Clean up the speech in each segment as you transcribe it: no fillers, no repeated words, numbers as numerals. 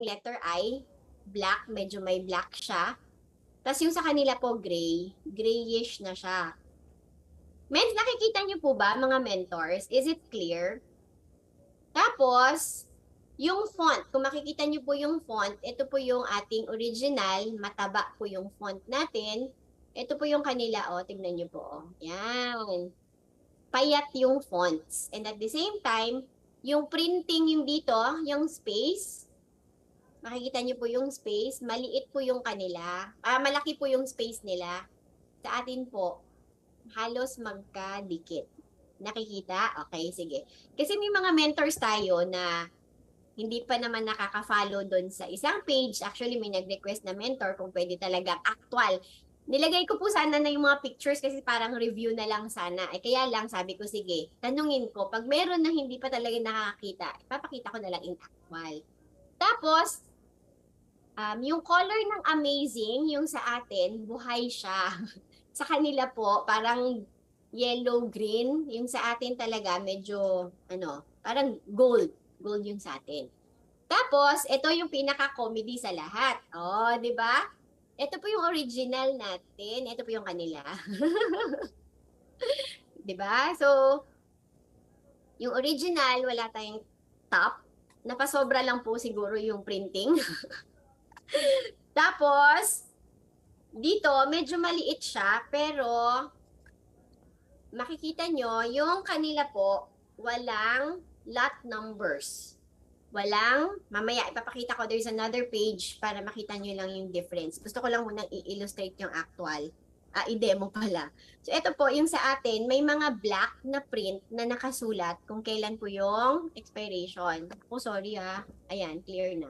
letter I, black, medyo may black siya. Tapos yung sa kanila po gray, grayish na siya. Nakikita niyo po ba mga mentors? Is it clear? Tapos, yung font, kung makikita niyo po yung font, ito po yung ating original, mataba po yung font natin. Ito po yung kanila, tignan niyo po, Yan. Payat yung fonts. And at the same time, yung printing yung dito, yung space, makikita niyo po yung space, maliit po yung kanila. Malaki po yung space nila. Sa atin po, halos magkadikit. Nakikita? Okay, sige. Kasi may mga mentors tayo na hindi pa naman nakaka-follow doon sa isang page. Actually, may nag-request na mentor kung pwede talagang actual. Nilagay ko po sana na yung mga pictures kasi parang review na lang sana. Kaya lang sabi ko, sige, tanungin ko. Pag meron na hindi pa talaga nakakita, ipapakita ko na lang in actual. Tapos, yung color ng amazing, yung sa atin, buhay siya. Sa kanila po, parang yellow-green. Yung sa atin talaga, medyo, parang gold. Gold yung sa atin. Tapos, ito yung pinaka-comedy sa lahat. Oh, di ba? Ito po yung original natin. Ito po yung kanila. Di ba? So, yung original, wala tayong top. Napasobra lang po siguro yung printing. Tapos, dito, medyo maliit siya, pero makikita nyo, yung kanila po, walang lot numbers. Walang, mamaya ipapakita ko, there's another page para makita nyo lang yung difference. Gusto ko lang munang i-illustrate yung actual. I-demo pala. So, ito po, yung sa atin, may mga black na print na nakasulat kung kailan po yung expiration. Oh, sorry Ayan, clear na.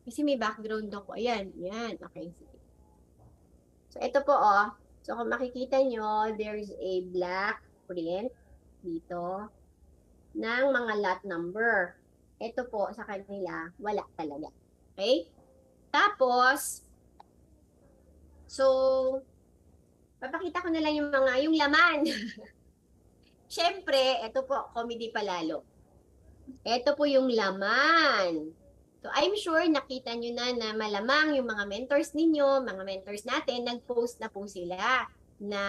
Kasi may background ako. Ayan, yan. Okay, sige. So, ito po, So, kung makikita nyo, there's a black print dito ng mga lot number. Ito po, sa kanila, wala talaga. Okay? Tapos, so, papakita ko na lang yung laman. Siyempre, ito po, comedy palalo. Ito po yung laman. So, I'm sure nakita nyo na malamang yung mga mentors ninyo, mga mentors natin, nag-post na po sila na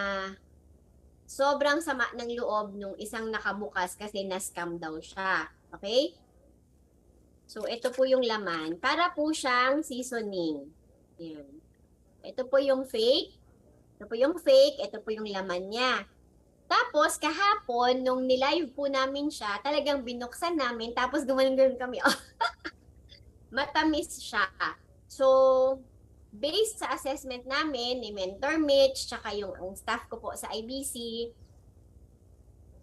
sobrang sama ng loob nung isang nakabukas kasi na-scam daw siya. Okay? So, ito po yung laman. Para po siyang seasoning. Yan. Ito po yung fake. Ito po yung fake. Ito po yung laman niya. Tapos, kahapon, nung nilive po namin siya, talagang binuksan namin, tapos gumanon kami. Matamis siya. So, based sa assessment namin ni Mentor Mitch, tsaka yung ang staff ko po sa IBC,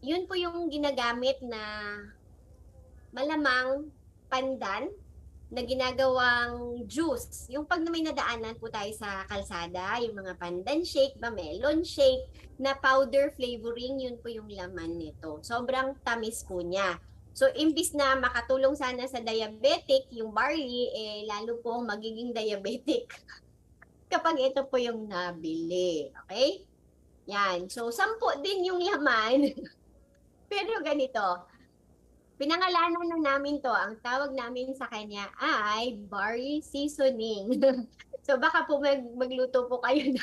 yun po yung ginagamit na malamang pandan na ginagawang juice. Yung pag may nadaanan po tayo sa kalsada, yung mga pandan shake, melon shake, na powder flavoring, yun po yung laman nito. Sobrang tamis po niya. So, imbis na makatulong sana sa diabetic, yung barley, lalo po magiging diabetic kapag ito po yung nabili. Okay? Yan. So, 10 din yung laman. Pero ganito, pinangalanan na namin to. Ang tawag namin sa kanya ay barley seasoning. So, baka po magluto po kayo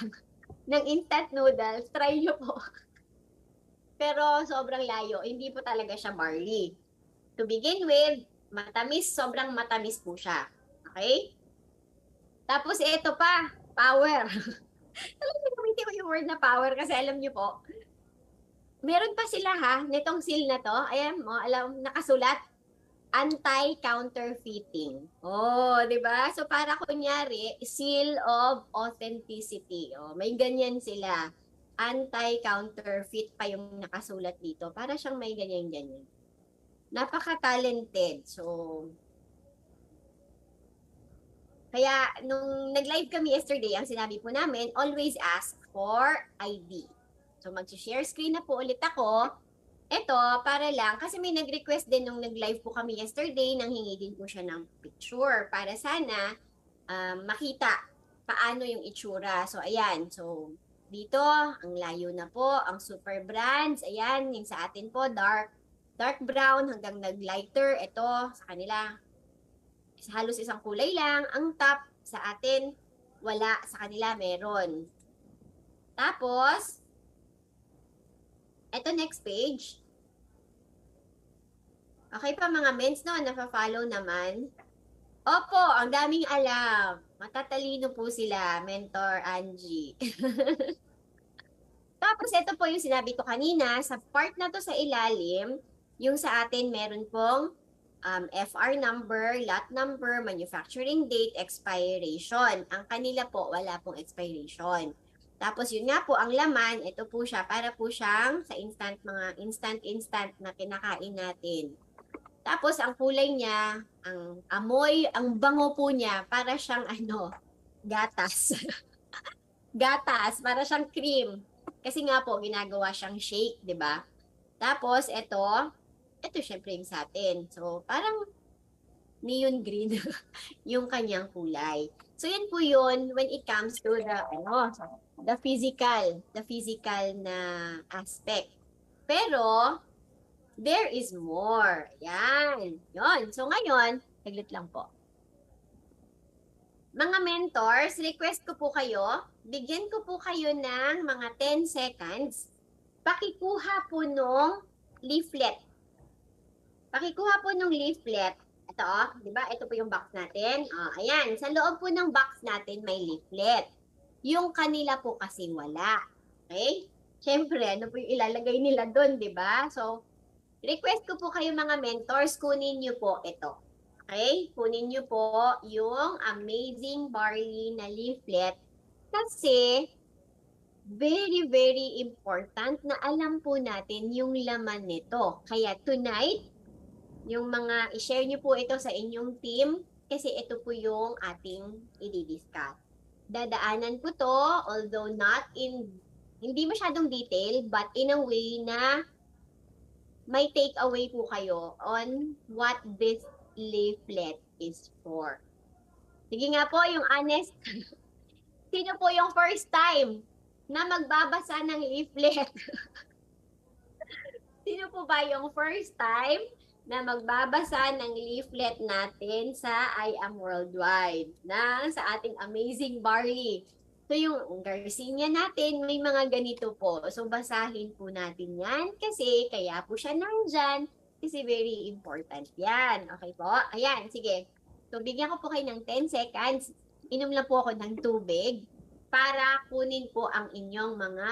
ng instant noodles. Try nyo po. Pero sobrang layo. Hindi po talaga siya barley. To begin with, matamis, sobrang matamis po siya. Okay? Tapos ito pa, power. Talagang gamitin ko yung word na power kasi alam niyo po, meron pa sila nitong seal na to. Ayan mo, alam, nakasulat, anti-counterfeiting. Oh, 'di ba? So para kunyari, seal of authenticity. Oh, may ganyan sila. Anti-counterfeit pa yung nakasulat dito. Para siyang may ganyan-ganyan. Napaka-talented. So, kaya nung nag-live kami yesterday, ang sinabi po namin, always ask for ID. So mag-share screen na po ulit ako. Ito, para lang, kasi may nag-request din nung nag-live po kami yesterday, nang hingi din po siya ng picture para sana makita paano yung itsura. So ayan, so dito, ang layo na po, ang super brands, ayan, yung sa atin po, dark brown hanggang nag-lighter, ito sa kanila, halos isang kulay lang. Ang top sa atin, wala. Sa kanila, meron. Tapos, eto next page. Okay pa mga mens, no? Nafa-follow naman. Opo, ang daming alam. Matatalino po sila, Mentor Angie. Tapos ito po yung sinabi ko kanina, sa part na to sa ilalim, yung sa atin meron pong FR number, lot number, manufacturing date, expiration. Ang kanila po, wala pong expiration. Tapos yun nga po, ang laman, ito po siya, para po siyang sa mga instant na kinakain natin. Tapos ang kulay niya, ang amoy, ang bango po niya, para siyang gatas. Gatas, para siyang cream. Kasi nga po, ginagawa siyang shake, di ba? Tapos, ito syempre yung sa atin. So, parang neon green yung kanyang kulay. So, yan po yun when it comes to the physical na aspect. Pero, there is more. Yan. Yon. So, ngayon, saglit lang po. Mga mentors, request ko po kayo, bigyan ko po kayo ng mga 10 seconds. Pakikuha po nung leaflet. Pakikuha po nung leaflet. Ito, di ba? Ito po yung box natin. Ayan, sa loob po ng box natin may leaflet. Yung kanila po kasi wala. Okay? Siyempre, ano po yung ilalagay nila doon, di ba? So, request ko po kayo mga mentors, kunin niyo po ito. Okay? Kunin niyo po yung Amazing Barley na leaflet kasi very, very important na alam po natin yung laman nito. Kaya tonight, yung i-share niyo po ito sa inyong team kasi ito po yung ating i-discuss. Dadaanan po to, although hindi masyadong detail, but in a way na may take away po kayo on what this leaflet is for. Sige nga po, yung honest. Sino po yung first time na magbabasa ng leaflet? Sino po ba yung first time na magbabasa ng leaflet natin sa I Am Worldwide na sa ating Amazing Barley? So yung Garcinia natin, may mga ganito po. So basahin po natin yan kasi kaya po siya nandyan. Kasi very important yan. Okay po? Ayan, sige. So, bigyan ko po kayo ng 10 seconds. Inom lang po ako ng tubig para kunin po ang inyong mga